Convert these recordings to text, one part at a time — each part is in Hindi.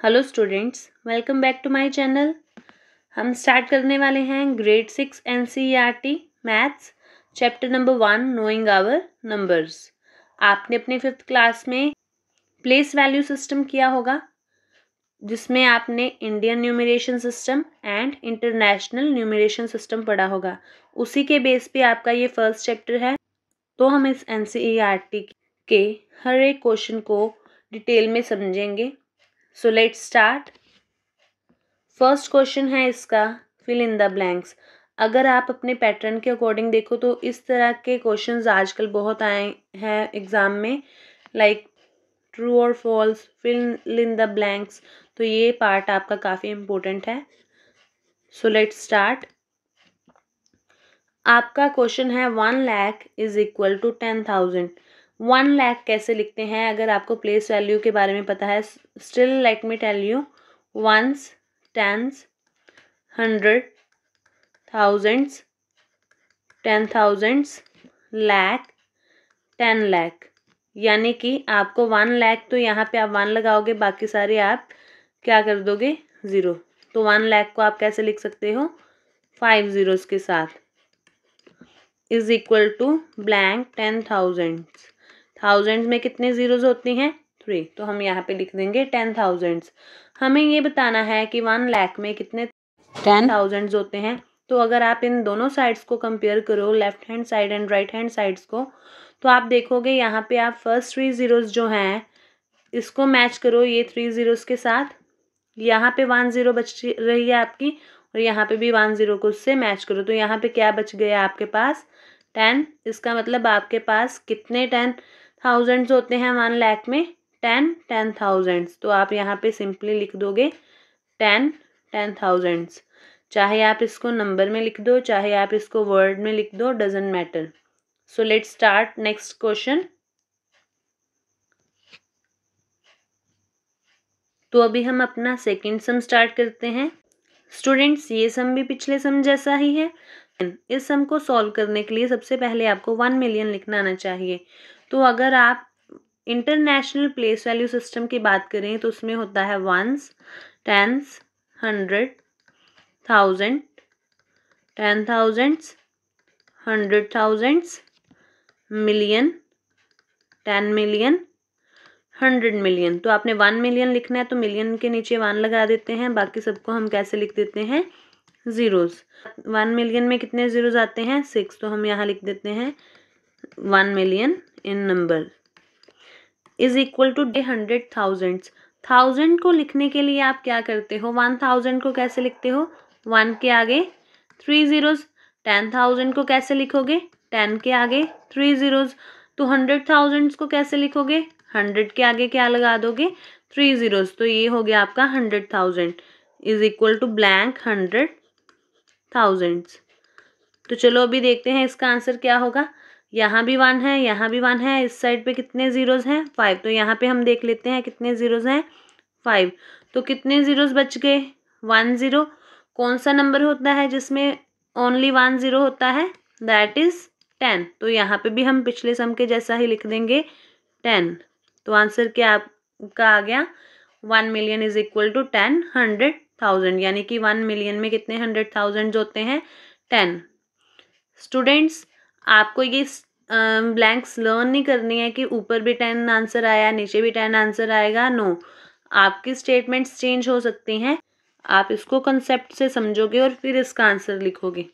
Hello students, welcome back to my channel. हम स्टार्ट करने वाले हैं grade 6 NCERT maths chapter number 1 knowing our numbers. आपने अपने 5th क्लास में प्लेस वैल्यू सिस्टम किया होगा, जिसमें आपने Indian numeration system and international numeration system पढ़ा होगा। उसी के बेस पे आपका ये फर्स्ट चैप्टर है। तो हम इस एनसीईआरटी के हर एक क्वेश्चन को डिटेल में समझेंगे। सो लेट्स स्टार्ट। फर्स्ट क्वेश्चन है इसका फिल इन द ब्लैंक्स। अगर आप अपने पैटर्न के अकॉर्डिंग देखो तो इस तरह के क्वेश्चंस आजकल बहुत आए हैं एग्जाम में, लाइक ट्रू और false, fill in the blanks. तो ये पार्ट आपका काफ़ी इम्पोर्टेंट है। So let's start. आपका क्वेश्चन है 1 lakh is equal to 10,000। 1 lakh कैसे लिखते हैं? अगर आपको प्लेस वैल्यू के बारे में पता है, still let me tell you, ones, tens, 100, thousands, 10,000s, lakh, 10 lakh. यानी कि आपको 1 लाख, तो यहाँ पे आप 1 लगाओगे, बाकी सारे आप क्या कर दोगे? 0। तो 1 लाख को आप कैसे लिख सकते हो? 5 zeros के साथ। Is equal to blank 10,000। Thousand में कितने जीरोज होती हैं? 3। तो हम यहाँ पे लिख देंगे 10,000। हमें ये बताना है कि 1 लाख में कितने 10,000 होते हैं। तो अगर आप इन दोनों साइड्स को कंपेयर करो, left hand side and right hand sides को, तो आप देखोगे यहाँ पे आप फर्स्ट 3 zeros जो हैं इसको मैच करो ये 3 zeros के साथ। यहाँ पे 1 0 बच रही है आपकी, और यहाँ पे भी 1 0 को उससे मैच करो। तो यहाँ पे क्या बच गया आपके पास? 10। इसका मतलब आपके पास कितने 10,000 होते हैं 1 लाख में? 10 10,000। तो आप यहाँ पे सिंपली लिख दोगे 10 10,000। चाहे आप इसको नंबर में लिख दो, चाहे आप इसको वर्ड में लिख दो, doesn't matter. So let's start next question. तो अभी हम अपना सेकंड सम स्टार्ट करते हैं। स्टूडेंट्स, ये सम भी पिछले सम जैसा ही है। इस सम को सॉल्व करने के लिए सबसे पहले आपको 1 मिलियन लिखना आना चाहिए। तो अगर आप इंटरनेशनल प्लेस वैल्यू सिस्टम की बात करें तो उसमें होता है ones, tens, 100, 1000, 10,000, 100,000, million, 10 million, 100 million. तो आपने 1 मिलियन लिखना है तो मिलियन के नीचे 1 लगा देते हैं, बाकी सबको हम कैसे लिख देते हैं? जीरोज। 1 मिलियन में कितने जीरोज आते हैं? 6। तो हम यहाँ लिख देते हैं 1 million in number is equal to 100,000। 1000 को लिखने के लिए आप क्या करते हो? 1000 को कैसे लिखते हो? 1 के आगे 3 zeros। 10,000 को कैसे लिखोगे? 10 के आगे 3 zeros। तो 100,000 को कैसे लिखोगे? 100 के आगे क्या लगा दोगे? 3 zeros। तो ये हो गया आपका 100,000 इज इक्वल टू ब्लैंक 100,000। तो चलो अभी देखते हैं इसका आंसर क्या होगा। यहाँ भी 1 है, यहाँ भी 1 है, इस साइड पे कितने जीरोज हैं? 5। तो यहाँ पे हम देख लेते हैं कितने जीरोज हैं? 5। तो कितने जीरोज बच गए? 1 0। कौन सा नंबर होता है जिसमें ओनली 1 0 होता है? That is 10। तो यहाँ पे भी हम पिछले सम के जैसा ही लिख देंगे 10। तो आंसर क्या आपका आ गया? 1 मिलियन इज इक्वल टू 10 100,000। यानी कि 1 मिलियन में कितने 100,000 होते हैं? 10। स्टूडेंट्स, आपको ये ब्लैंक्स लर्न नहीं करनी है कि ऊपर भी 10 आंसर आया, नीचे भी 10 आंसर आएगा। नो, आपकी स्टेटमेंट्स चेंज हो सकती हैं। आप इसको कंसेप्ट से समझोगे और फिर इसका आंसर लिखोगे।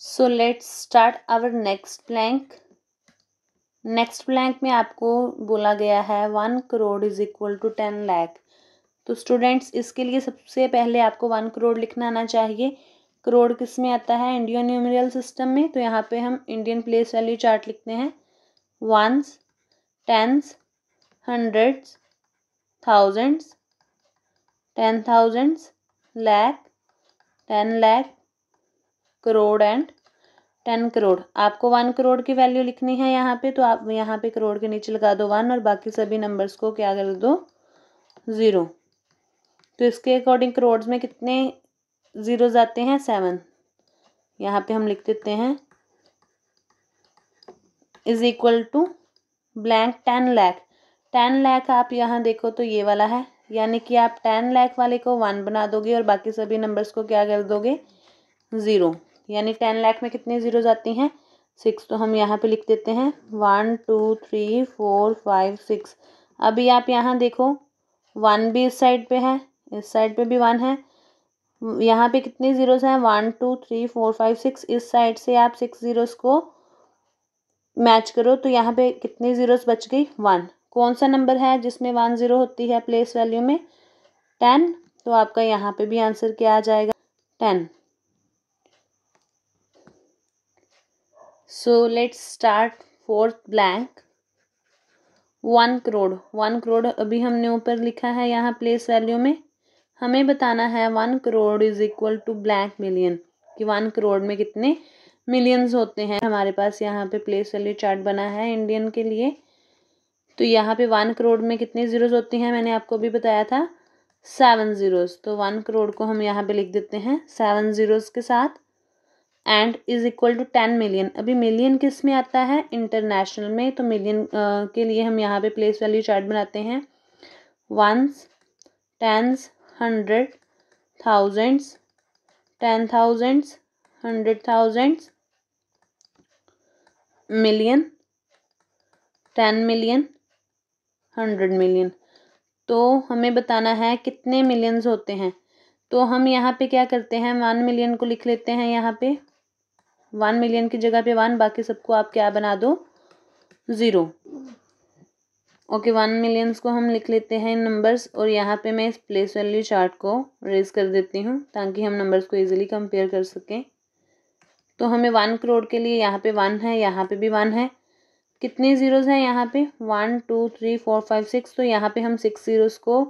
So let's start our next blank. Next blank में आपको बोला गया है 1 crore is equal to 10 lakh. तो स्टूडेंट्स, इसके लिए सबसे पहले आपको 1 करोड़ लिखना आना चाहिए। करोड़ किस में आता है? इंडियन न्यूमेरिकल सिस्टम में। तो यहाँ पे हम इंडियन प्लेस वैल्यू चार्ट लिखते हैं। Ones, tens, 100s, 1000s, 10,000s, lakh, 10 lakh, crore and 10 crore. आपको 1 करोड़ की वैल्यू लिखनी है यहाँ पे, तो आप यहाँ पे करोड़ के नीचे लगा दो 1 और बाकी सभी नंबर्स को क्या कर दो? 0। तो इसके अकॉर्डिंग करोड़ में कितने जीरोज आते हैं? 7। यहाँ पे हम लिख देते हैं is equal to blank 10 lakh. 10 lakh आप यहाँ देखो तो ये वाला है, यानी कि आप 10 लाख वाले को 1 बना दोगे और बाकी सभी नंबर्स को क्या कर दोगे 0। यानी 10 लाख में कितने ज़ीरोज आती हैं 6। तो हम यहाँ पे लिख देते हैं 1 2 3 4 5 6। अभी आप यहाँ देखो 1 भी इस साइड पे है, इस साइड पे भी 1 है। यहाँ पे कितने ज़ीरोज़ हैं 1 2 3 4 5 6। इस साइड से आप 6 ज़ीरोज़ को मैच करो तो यहाँ पे कितनी ज़ीरोज़ बच गई 1। कौन सा नंबर है जिसमें 1 ज़ीरो होती है प्लेस वैल्यू में 10। तो आपका यहाँ पे भी आंसर क्या आ जाएगा 10। सो let's start fourth blank. 1 crore. 1 crore अभी हमने ऊपर लिखा है यहाँ प्लेस वैल्यू में। हमें बताना है 1 crore is equal to blank million कि 1 करोड़ में कितने मिलियंस होते हैं। हमारे पास यहाँ पे प्लेस वैल्यू चार्ट बना है इंडियन के लिए। तो यहाँ पे 1 करोड़ में कितनी ज़ीरोज़ होती हैं मैंने आपको भी बताया था 7 ज़ीरोज़। तो 1 करोड़ को हम यहाँ पे लिख देते हैं 7 ज़ीरोज़ के साथ and is equal to 10 million. अभी मिलियन किस में आता है इंटरनेशनल में। तो मिलियन के लिए हम यहाँ पे प्लेस वैल्यू चार्ट बनाते हैं 1s 10s 100 thousands 10,000s 100,000s million 10 million 100 million. तो हमें बताना है कितने मिलियंस होते हैं। तो हम यहाँ पे क्या करते हैं 1 मिलियन को लिख लेते हैं यहाँ पे 1 मिलियन की जगह पे 1, बाकी सबको आप क्या बना दो 0। ओके 1 मिलियंस को हम लिख लेते हैं नंबर्स और यहाँ पे मैं इस प्लेस वैल्यू चार्ट को रेज कर देती हूँ ताकि हम नंबर्स को इजीली कंपेयर कर सकें। तो हमें 1 करोड़ के लिए यहाँ पे 1 है, यहाँ पे भी 1 है। कितने ज़ीरोज़ हैं यहाँ पे 1 2 3 4 5 6। तो यहाँ पे हम 6 ज़ीरोज़ को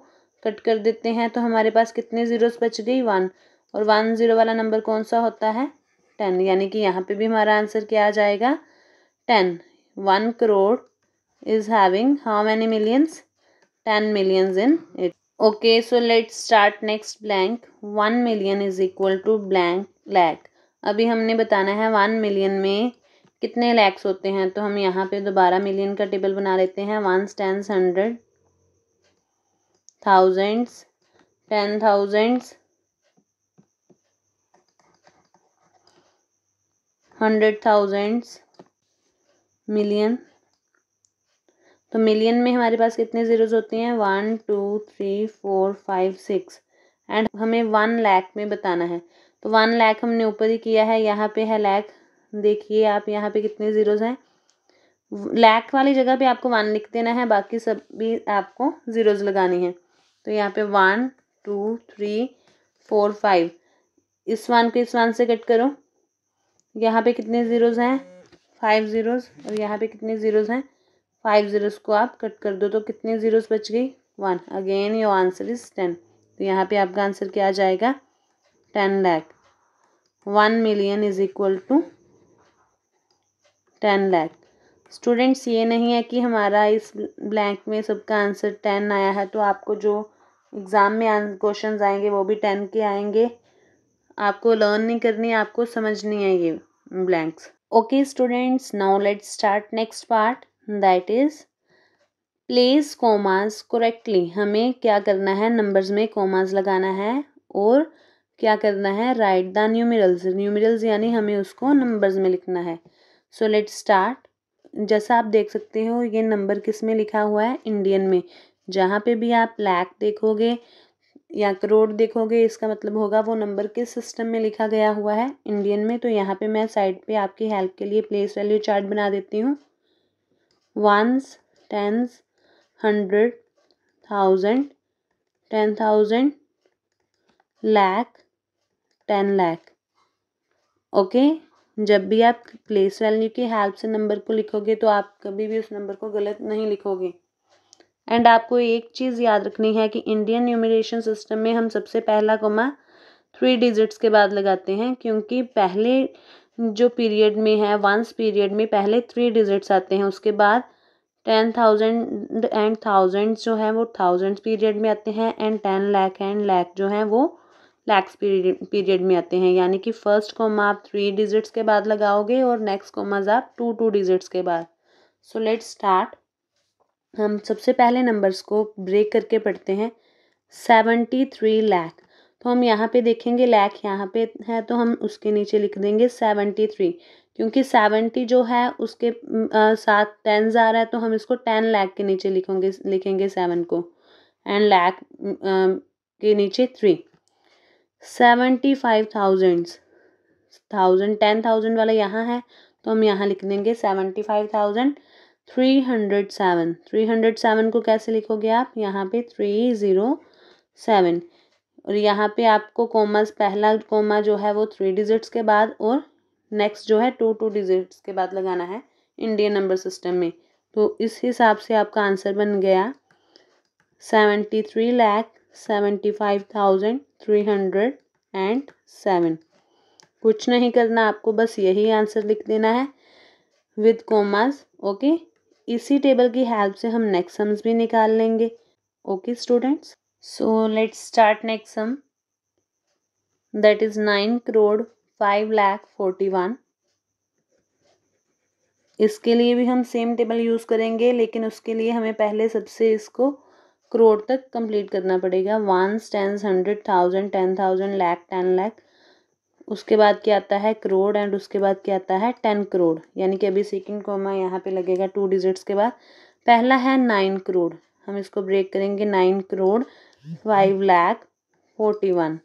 कट कर देते हैं तो हमारे पास कितने ज़ीरोज़ बच गई 1। और 1 ज़ीरो वाला नंबर कौन सा होता है 10। यानी कि यहाँ पे भी हमारा आंसर क्या आ जाएगा 10। 1 crore is having how many millions 10 millions in it. Okay, so let's start next blank. 1 million is equal to blank lakh. अभी हमने बताना है 1 मिलियन में कितने लैक्स होते हैं। तो हम यहाँ पे दोबारा मिलियन का टेबल बना लेते हैं 1s 10s 100 thousands 10,000s 100,000s million. तो मिलियन में हमारे पास कितने ज़ीरोज़ होती हैं 1 2 3 4 5 6 एंड हमें 1 लाख में बताना है। तो 1 लाख हमने ऊपर ही किया है, यहाँ पे है लाख। देखिए आप यहाँ पे कितने ज़ीरोज़ हैं। लाख वाली जगह पे आपको 1 लिख देना है, बाकी सब भी आपको ज़ीरोज़ लगानी है। तो यहाँ पे 1 2 3 4 5। इस 1 को इस 1 से कट करो। यहाँ पे कितने ज़ीरोज़ हैं 5 ज़ीरोज़ और यहाँ पे कितने ज़ीरोज़ हैं 5 ज़ीरोज़ को आप कट कर दो तो कितने ज़ीरोज़ बच गई 1। Again your answer is 10। तो यहाँ पे आपका आंसर क्या आ जाएगा 10 lakh. 1 million is equal to 10 lakh. Students ये नहीं है कि हमारा इस ब्लैंक में सबका आंसर 10 आया है तो आपको जो एग्ज़ाम में क्वेश्चंस आएंगे वो भी 10 के आएंगे। आपको लर्न नहीं करनी, आपको समझनी है ये blanks. Okay students, now let's start next part, that is place commas correctly. हमें क्या करना है नंबर्स में कॉमास लगाना है और क्या करना है राइट द न्यूमेरल्स। न्यूमेरल्स यानी हमें उसको नंबर्स में लिखना है। So let's start. जैसा आप देख सकते हो ये नंबर किस में लिखा हुआ है इंडियन में। जहाँ पे भी आप लाख देखोगे या करोड़ देखोगे इसका मतलब होगा वो नंबर किस सिस्टम में लिखा गया हुआ है इंडियन में। तो यहाँ पे मैं साइड पे आपकी हेल्प के लिए प्लेस वैल्यू चार्ट बना देती हूँ। 1s 10s 100 1000 10,000 lakh 10 lakh. Okay, जब भी आप प्लेस वैल्यू की हेल्प से नंबर को लिखोगे तो आप कभी भी उस नंबर को गलत नहीं लिखोगे। एंड आपको एक चीज़ याद रखनी है कि इंडियन न्यूमरेशन सिस्टम में हम सबसे पहला कॉमा 3 डिजिट्स के बाद लगाते हैं क्योंकि पहले जो पीरियड में है वंस पीरियड में पहले 3 डिजिट्स आते हैं, उसके बाद 10,000 एंड थाउजेंड्स जो है वो थाउजेंड्स पीरियड में आते हैं एंड 10 लाख एंड लाख जो है वो लैक्स पीरियड में आते हैं। यानी कि फर्स्ट कॉमा आप 3 डिजिट्स के बाद लगाओगे और नेक्स्ट कॉमाज आप 2 डिजिट्स के बाद। सो लेट्स स्टार्ट। हम सबसे पहले नंबर्स को ब्रेक करके पढ़ते हैं। 73 लाख। तो हम यहाँ पे देखेंगे लाख यहाँ पे है तो हम उसके नीचे लिख देंगे 73, क्योंकि 70 जो है उसके साथ 10 आ रहा है तो हम इसको 10 लाख के नीचे लिखेंगे 7 को, एंड लाख के नीचे 3। 75,000 10,000 वाला यहाँ है तो हम यहाँ लिख देंगे 75,307। 307 को कैसे लिखोगे आप, यहाँ पे 307, और यहाँ पे आपको कोमास, पहला कोमा जो है वो 3 डिजिट्स के बाद और नेक्स्ट जो है 2 डिजिट्स के बाद लगाना है इंडियन नंबर सिस्टम में। तो इस हिसाब से आपका आंसर बन गया 73,75,307। कुछ नहीं करना आपको, बस यही आंसर लिख देना है विद कोमास। ओके, इसी टेबल की हेल्प से हम नेक्स्ट सम्स भी निकाल लेंगे। Okay students, so let's start next sum, that is 9,05,41,000। इसके लिए भी हम सेम टेबल यूज करेंगे, लेकिन उसके लिए हमें पहले सबसे इसको करोड़ तक कंप्लीट करना पड़ेगा। 1s, 10s, 100, 1000, 10,000, लाख, 10 लाख, उसके बाद क्या आता है करोड़, एंड उसके बाद क्या आता है 10 करोड़। यानी कि अभी सेकंड कॉमा यहाँ पे लगेगा 2 डिजिट्स के बाद। पहला है 9 करोड़, हम इसको ब्रेक करेंगे 9,05,41,000।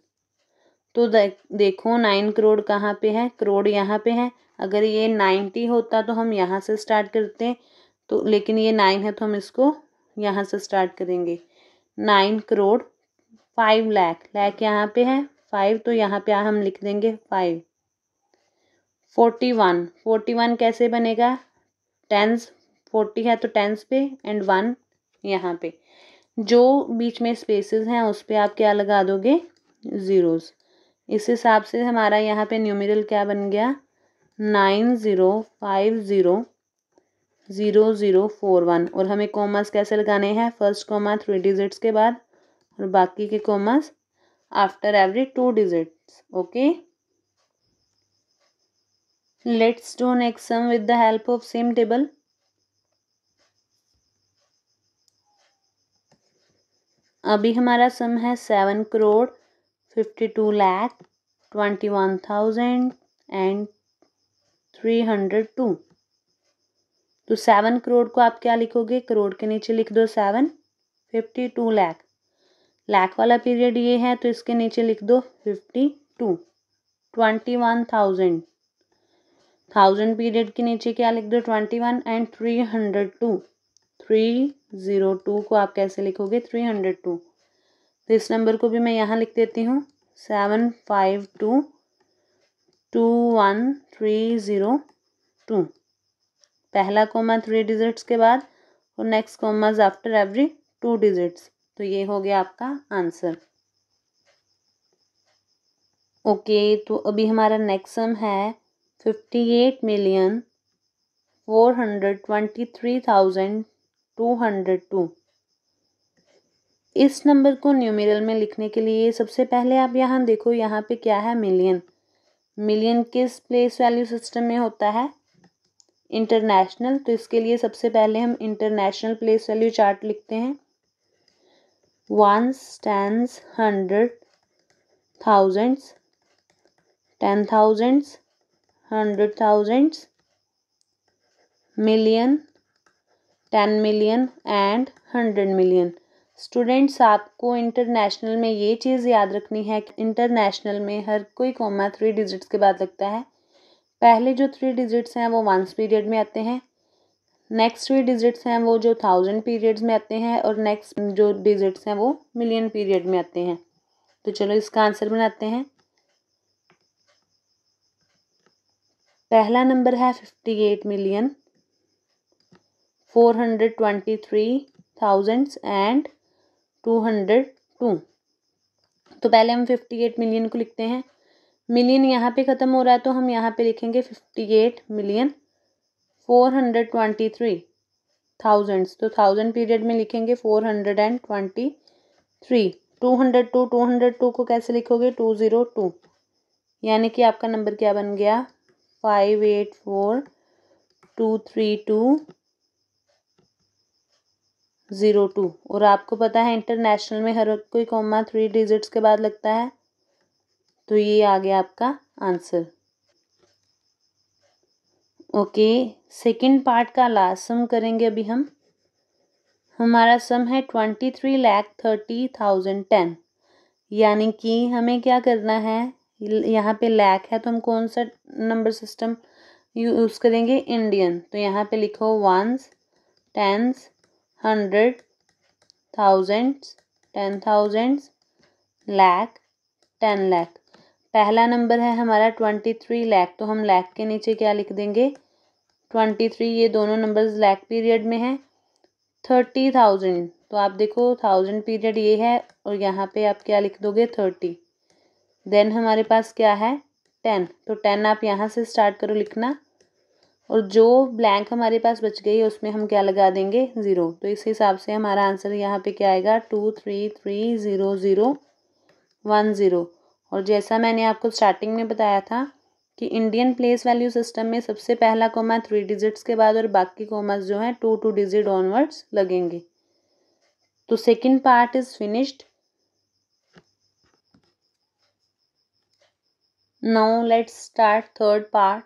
तो देखो 9 करोड़ कहाँ पे है, करोड़ यहाँ पे है। अगर ये 90 होता तो हम यहाँ से स्टार्ट करते, तो लेकिन ये 9 है तो हम इसको यहाँ से स्टार्ट करेंगे। 9 करोड़ 5 लाख, लाख यहाँ पे है 5 तो यहाँ पे हम लिख देंगे 5। 41, 41 कैसे बनेगा, 10s, 40 है तो 10s पे एंड 1 यहाँ पे, जो बीच में स्पेसेस हैं उस पे आप क्या लगा दोगे, ज़ीरोस। इस हिसाब से हमारा यहाँ पे न्यूमेरल क्या बन गया, 90500041। और हमें कॉमर्स कैसे लगाने हैं, फर्स्ट कॉमा 3 डिजिट्स के बाद और बाकी के commas after every 2 digits. Okay, let's do next sum with the help of same table. अभी हमारा सम है 7,52,21,302। तो 7 करोड़ को आप क्या लिखोगे, करोड़ के नीचे लिख दो 7, 52 लाख, लाख वाला पीरियड ये है तो इसके नीचे लिख दो 52, 21,000, 1000 पीरियड के नीचे क्या लिख दो 21, एंड 302, 302 को आप कैसे लिखोगे 302। तो इस नंबर को भी मैं यहाँ लिख देती हूँ 752,21,302। पहला कोमा 3 डिजिट्स के बाद और next commas after every 2 digits. तो ये हो गया आपका आंसर। ओके, तो अभी हमारा नेक्स्ट सम है 58,423,202। इस नंबर को न्यूमेरल में लिखने के लिए सबसे पहले आप यहाँ देखो, यहाँ पे क्या है, मिलियन। मिलियन किस प्लेस वैल्यू सिस्टम में होता है, इंटरनेशनल। तो इसके लिए सबसे पहले हम इंटरनेशनल प्लेस वैल्यू चार्ट लिखते हैं। 1s, 10s, 100, 1000s, 10,000s, 100,000s, million, 10 million and 100 million. Students, आपको इंटरनेशनल में ये चीज़ याद रखनी है कि इंटरनेशनल में हर कोई कॉमा 3 डिजिट्स के बाद लगता है। पहले जो 3 डिजिट्स हैं वो 1s पीरियड में आते हैं, नेक्स्ट 3 डिजिट्स हैं वो जो 1000 पीरियड्स में आते हैं, और नेक्स्ट जो डिजिट्स हैं वो मिलियन पीरियड में आते हैं। तो चलो इसका आंसर बनाते हैं। पहला नंबर है 58,423,202। तो पहले हम 58 मिलियन को लिखते हैं। मिलियन यहाँ पे ख़त्म हो रहा है तो हम यहाँ पे लिखेंगे 58,423,000। तो 1000 पीरियड में लिखेंगे 423। 202 को कैसे लिखोगे, 202, यानी कि आपका नंबर क्या बन गया, 584232 02। और आपको पता है इंटरनेशनल में हर कोई कॉमा 3 डिजिट्स के बाद लगता है, तो ये आ गया आपका आंसर। ओके, सेकंड पार्ट का लास्ट सम करेंगे अभी हम। हमारा सम है 23,30,10, यानी कि हमें क्या करना है, यहाँ पे लैख है तो हम कौन सा नंबर सिस्टम यूज़ करेंगे, इंडियन। तो यहाँ पे लिखो ones, tens, hundred, thousands, 10,000, lakh, 10 lakh. पहला नंबर है हमारा 23 लाख, तो हम लाख के नीचे क्या लिख देंगे, 23। ये दोनों नंबर्स लाख पीरियड में है। 30,000, तो आप देखो 1000 पीरियड ये है, और यहाँ पे आप क्या लिख दोगे, 30। देन हमारे पास क्या है, 10, तो 10 आप यहाँ से स्टार्ट करो लिखना, और जो ब्लैंक हमारे पास बच गई है उसमें हम क्या लगा देंगे, 0। तो इस हिसाब से हमारा आंसर यहाँ पे क्या आएगा, 233,0,0,10। और जैसा मैंने आपको स्टार्टिंग में बताया था कि इंडियन प्लेस वैल्यू सिस्टम में सबसे पहला कोमा 3 डिजिट्स के बाद और बाकी कोमास जो हैं 2 डिजिट ऑनवर्ड्स लगेंगे। तो second part is finished. Now let's start third part.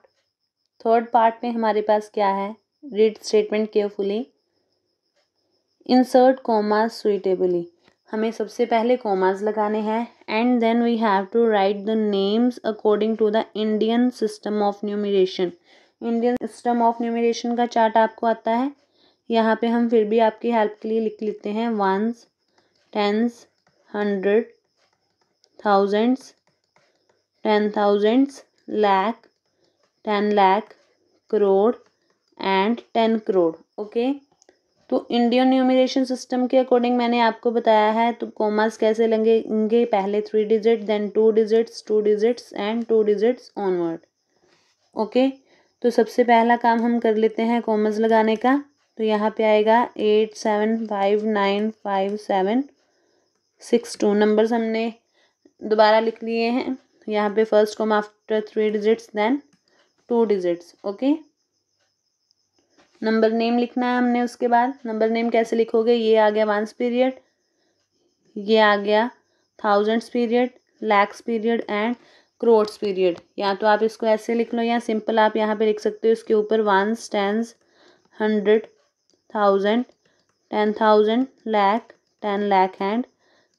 Third part में हमारे पास क्या है, read statement carefully. Insert commas suitably, हमें सबसे पहले कॉमास लगाने हैं, and then we have to write the names according to the Indian system of numeration. Indian system of numeration का चार्ट आपको आता है, यहाँ पे हम फिर भी आपकी हेल्प के लिए लिख लेते हैं ones, tens, hundred, thousands, 10,000, lakh, 10 lakh, crore and 10 crore. Okay, तो इंडियन न्यूमरेशन सिस्टम के अकॉर्डिंग मैंने आपको बताया है, तो कॉमास कैसे लगेंगे, पहले 3 digit, then 2 digits, 2 digits and 2 digits onward. Okay, तो सबसे पहला काम हम कर लेते हैं कॉमास लगाने का। तो यहाँ पे आएगा 87595762 नंबर्स हमने दोबारा लिख लिए हैं। यहाँ पे first comma after 3 digits, then 2 digits. Okay, number name लिखना है हमने। उसके बाद नंबर नेम कैसे लिखोगे, ये आ गया वंस पीरियड, ये आ गया thousands period, lakhs period and crores period. या तो आप इसको ऐसे लिख लो, या सिंपल आप यहाँ पे लिख सकते हो इसके ऊपर ones, tens, hundred, thousand, 10,000, lakh, 10 lakh and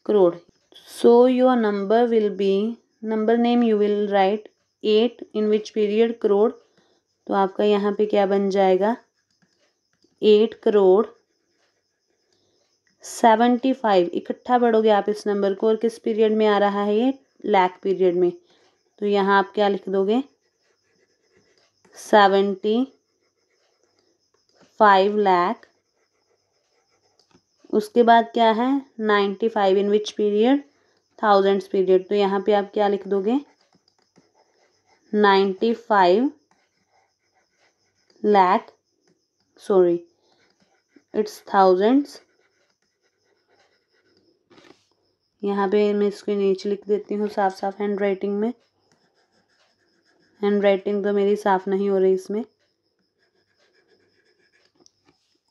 crore. So your number will be, number name you will write 8 in which period crore. तो आपका यहाँ पे क्या बन जाएगा, 8,75,00,000। इकट्ठा पढ़ोगे आप इस नंबर को, और किस पीरियड में आ रहा है ये, लाख पीरियड में। तो यहाँ आप क्या लिख दोगे, 75 लाख। उसके बाद क्या है, 95 इन विच पीरियड, थाउजेंड्स पीरियड। तो यहाँ पे आप क्या लिख दोगे, 95 लाख, सॉरी इट्स थाउजेंड्स। यहाँ पे मैं इसको नीचे लिख देती हूँ साफ साफ हैंड राइटिंग में। हैंड राइटिंग तो मेरी साफ नहीं हो रही इसमें।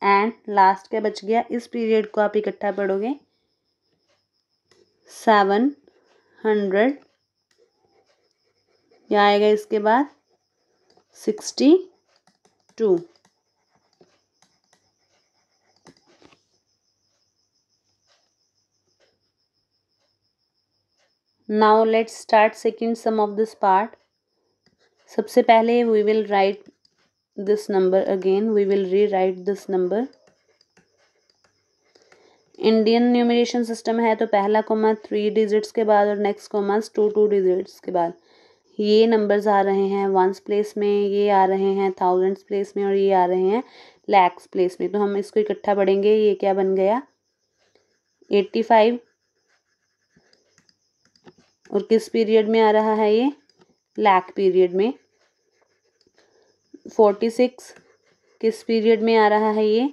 एंड लास्ट क्या बच गया, इस पीरियड को आप इकट्ठा पढ़ोगे, 700, क्या आएगा इसके बाद, 62। Now let's start second sum of this part. सबसे पहले we will write this number again, we will rewrite this number. Indian numeration system है, तो पहला कोमा 3 डिजिट्स के बाद और नेक्स्ट कोमास 2 डिजिट्स के बाद ये नंबर्स आ रहे हैं वंस प्लेस में, ये आ रहे हैं थाउजेंड्स प्लेस में, और ये आ रहे हैं लैक्स प्लेस में। तो हम इसको इकट्ठा पढ़ेंगे, ये क्या बन गया, 85। और किस पीरियड में आ रहा है ये, लाख पीरियड में। 46 किस पीरियड में आ रहा है ये,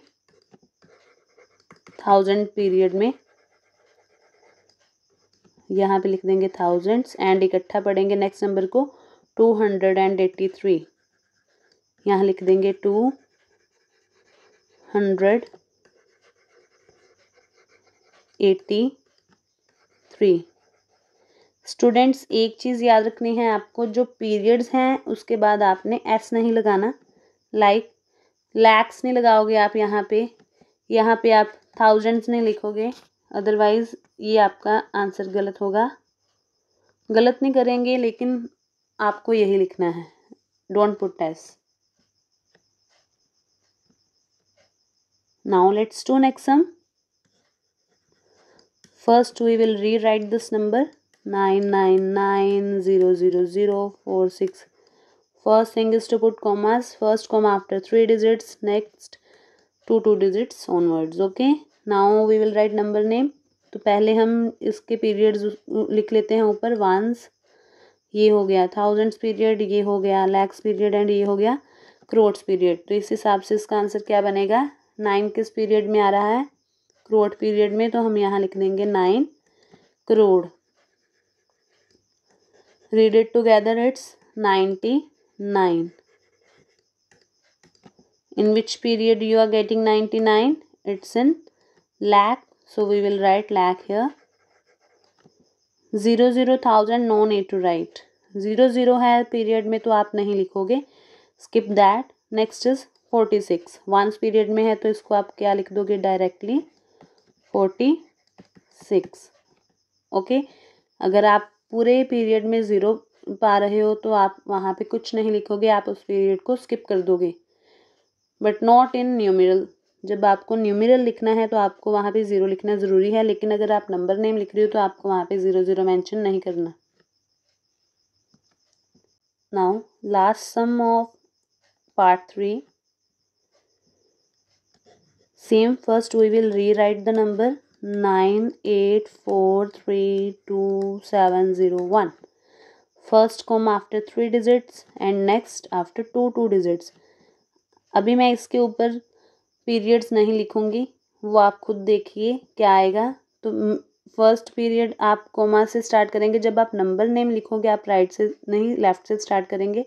थाउजेंड पीरियड में। यहाँ पे लिख देंगे थाउजेंड्स एंड इकट्ठा पढ़ेंगे नेक्स्ट नंबर को, 283। यहाँ लिख देंगे 283 83। स्टूडेंट्स एक चीज़ याद रखनी है आपको, जो पीरियड्स हैं उसके बाद आपने एस नहीं लगाना, लाइक लैक्स नहीं लगाओगे आप यहाँ पे आप थाउजेंड्स नहीं लिखोगे, अदरवाइज ये आपका आंसर गलत होगा। गलत नहीं करेंगे लेकिन आपको यही लिखना है, don't put S. Now let's do next some. First we will rewrite this number 999,000,46. First thing is to put commas. First comma after 3 digits, next 2 digits onwards. Okay. Now we will write number name. तो पहले हम इसके पीरियड्स लिख लेते हैं ऊपर। वंस ये हो गया, थाउजेंड्स पीरियड ये हो गया, लैक्स पीरियड एंड ये हो गया करोड्स पीरियड। तो इस हिसाब से इसका आंसर क्या बनेगा? 9 किस पीरियड में आ रहा है? करोड़ पीरियड में, तो हम यहाँ लिख देंगे 9 crore. Read it together, it's 99। In which period you are getting 99? It's in lakh, so we will write lakh here. 00,000 no need to write. 00 है पीरियड में तो आप नहीं लिखोगे, skip that. Next is 46. Ones period में है तो इसको आप क्या लिख दोगे डायरेक्टली? 46. ओके। अगर आप पूरे पीरियड में 0 पा रहे हो तो आप वहाँ पे कुछ नहीं लिखोगे, आप उस पीरियड को स्किप कर दोगे, बट नॉट इन न्यूमेरल। जब आपको न्यूमेरल लिखना है तो आपको वहाँ पे 0 लिखना ज़रूरी है, लेकिन अगर आप नंबर नेम लिख रहे हो तो आपको वहाँ पे 00 मेंशन नहीं करना। Now last sum of part 3। Same, first we will rewrite the number 98432701. First comma after 3 digits and next after 2 digits. अभी मैं इसके ऊपर पीरियड्स नहीं लिखूंगी, वो आप खुद देखिए क्या आएगा। तो फर्स्ट पीरियड आप कोमा से स्टार्ट करेंगे। जब आप नंबर नेम लिखोगे आप राइट से नहीं लेफ्ट से स्टार्ट करेंगे।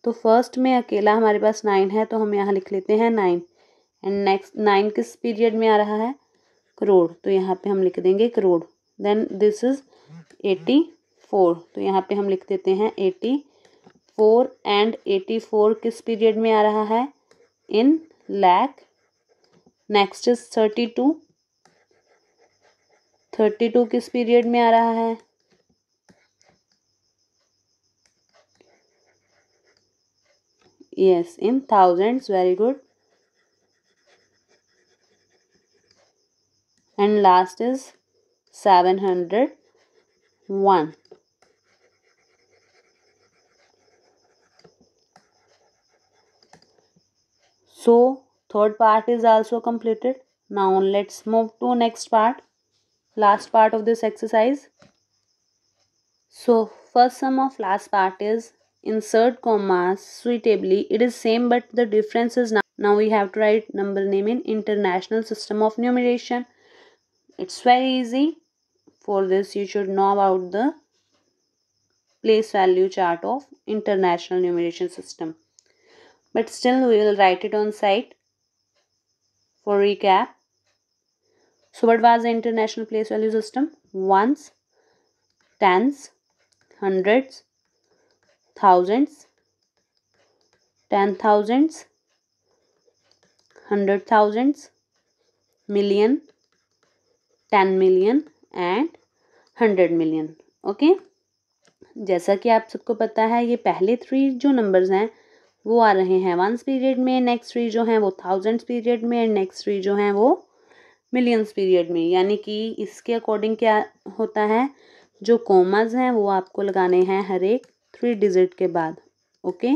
तो फर्स्ट में अकेला हमारे पास 9 है तो हम यहाँ लिख लेते हैं 9 एंड नेक्स्ट 9 किस पीरियड में आ रहा है? करोड़, तो यहाँ पे हम लिख देंगे करोड़। देन दिस इज 84, तो यहाँ पे हम लिख देते हैं 84 एंड 84 किस पीरियड में आ रहा है? इन lakh. नेक्स्ट इज 32, 32 किस पीरियड में आ रहा है? Yes, in thousands, very good. And last is 701. So third part is also completed. Now let's move to next part, last part of this exercise. So first sum of last part is insert commas suitably. It is same but the difference is now we have to write number name in International System of Numeration. It's very easy. For this you should know about the place value chart of International Numeration System. But still we will write it on site for recap. So what was the International Place Value System? Ones, tens, hundreds, thousands, 10,000s, 100,000s, million, 10 million and 100 million. Okay, जैसा कि आप सबको पता है ये पहले 3 जो नंबर्स हैं वो आ रहे हैं वंस पीरियड में, नेक्स्ट 3 जो हैं वो थाउजेंड्स पीरियड में एंड नेक्स्ट 3 जो हैं वो मिलियंस पीरियड में। यानी कि इसके अकॉर्डिंग क्या होता है, जो कॉमाज हैं वो आपको लगाने हैं हर एक 3 डिजिट के बाद। Okay,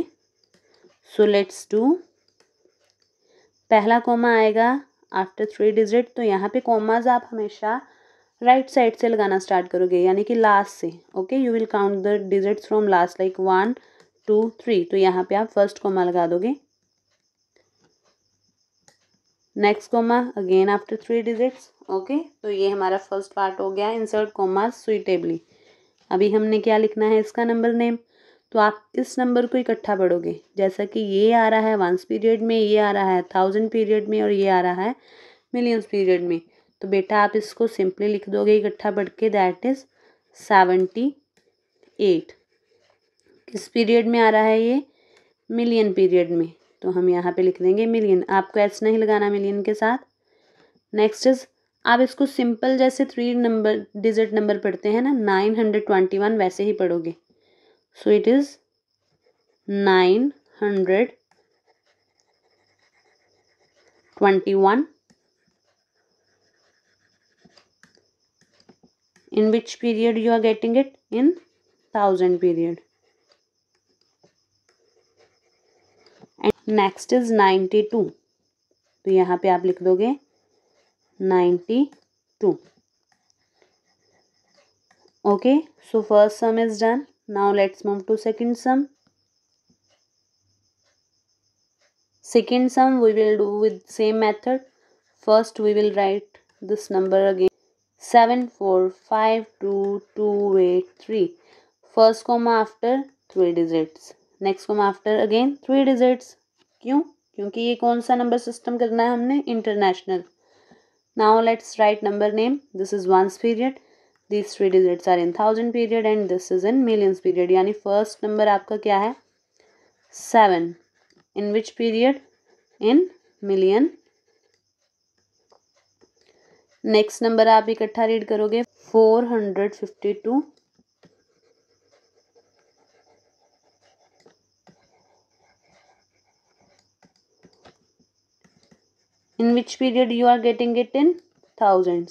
so let's do. पहला कॉमा आएगा आफ्टर 3 डिजिट, तो यहाँ पे कॉमाज आप हमेशा राइट साइड से लगाना स्टार्ट करोगे, यानी कि लास्ट से। Okay, you will count the digits from last, like 1 2 3, तो यहाँ पे आप फर्स्ट कॉमा लगा दोगे। Next comma again after 3 digits. Okay, तो ये हमारा फर्स्ट पार्ट हो गया, इंसर्ट कॉमा सुइटेबली। अभी हमने क्या लिखना है, इसका नंबर नेम। तो आप इस नंबर को इकट्ठा पढ़ोगे, जैसा कि ये आ रहा है वंस पीरियड में, ये आ रहा है 1000 पीरियड में और ये आ रहा है मिलियंस पीरियड में। तो बेटा आप इसको सिंपली लिख दोगे इकट्ठा पढ़ के, दैट इज 78। किस पीरियड में आ रहा है ये? मिलियन पीरियड में, तो हम यहाँ पे लिख देंगे मिलियन। आपको एस नहीं लगाना मिलियन के साथ। नेक्स्ट इज, आप इसको सिंपल जैसे 3 डिजिट नंबर पढ़ते हैं ना, 921 वैसे ही पढ़ोगे। So it is 921। In which period you are getting it? In 1000 period. And next is 92. तो यहाँ पे आप लिख दोगे 92. Okay, so first sum is done. Now let's move to second sum. Second sum we will do with same method. First we will write this number again. 7452283. First comma after 3 digits. Next comma after again 3 digits. क्यों? क्योंकि ये कौन सा नंबर सिस्टम करना है हमने? International. Now let's write number name. This is ones period. These 3 digits are in 1000 period and this is in millions period. यानी first number आपका क्या है? 7. In which period? In million. Next number आप इकट्ठा रीड करोगे 452। In which period you are getting it? In thousands.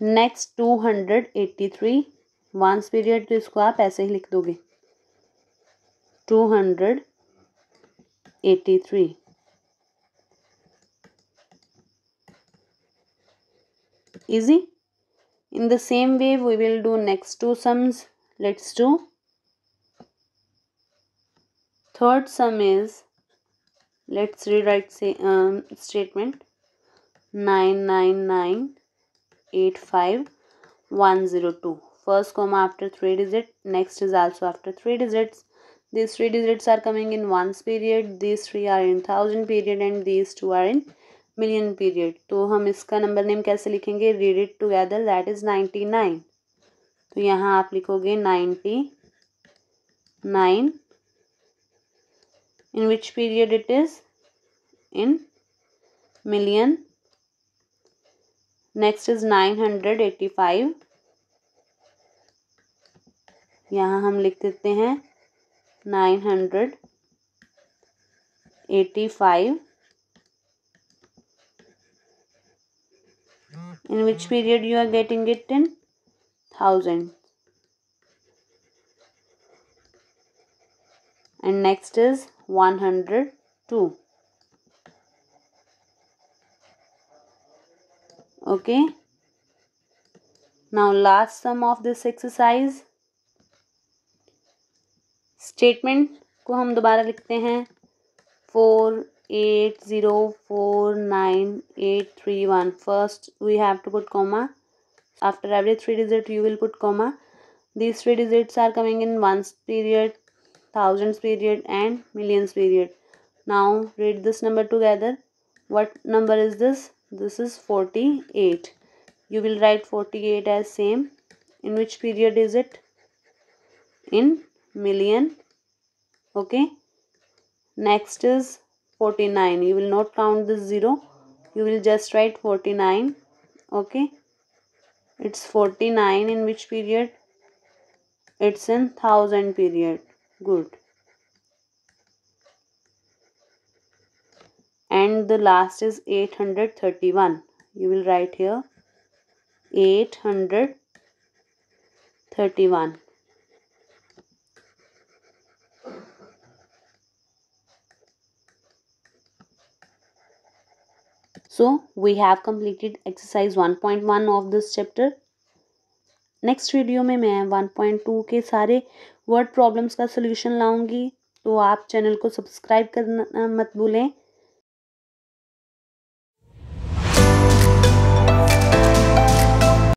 Next 283 ones period, तो इसको आप ऐसे ही लिख दोगे 283। Easy. In the same way we will do next 2 sums. Let's do third sum is, let's rewrite statement 99985,102. First comma after 3 digit, next is also after 3 digits. These 3 digits are coming in ones period, these 3 are in 1000 period and these 2 are in million period. तो हम इसका नंबर नेम कैसे लिखेंगे? Read it together, that is 99। तो यहाँ आप लिखोगे 99। In which period it is? In million. Next is 985। यहाँ हम लिख देते हैं 985। In which period you are getting it? In 1000. And next is 102. Okay. Now last sum of this exercise. Statement को हम दोबारा लिखते हैं 48049831. First we have to put comma. After every 3 digit you will put comma. These 3 digits are coming in ones period, thousands period and millions period. Now read this number together. What number is this? This is 48. You will write 48 as same. In which period is it? In million. Okay. Next is 49. You will not count this 0. You will just write 49. Okay. It's 49 in which period? It's in 1000 period. Good. And the last is 831. You will write here 831. So we have completed exercise 1.1 of this chapter. Next video में मैं 1.2 के सारे वर्ड प्रॉब्लम्स का सलूशन लाऊंगी, तो आप चैनल को सब्सक्राइब करना मत भूलें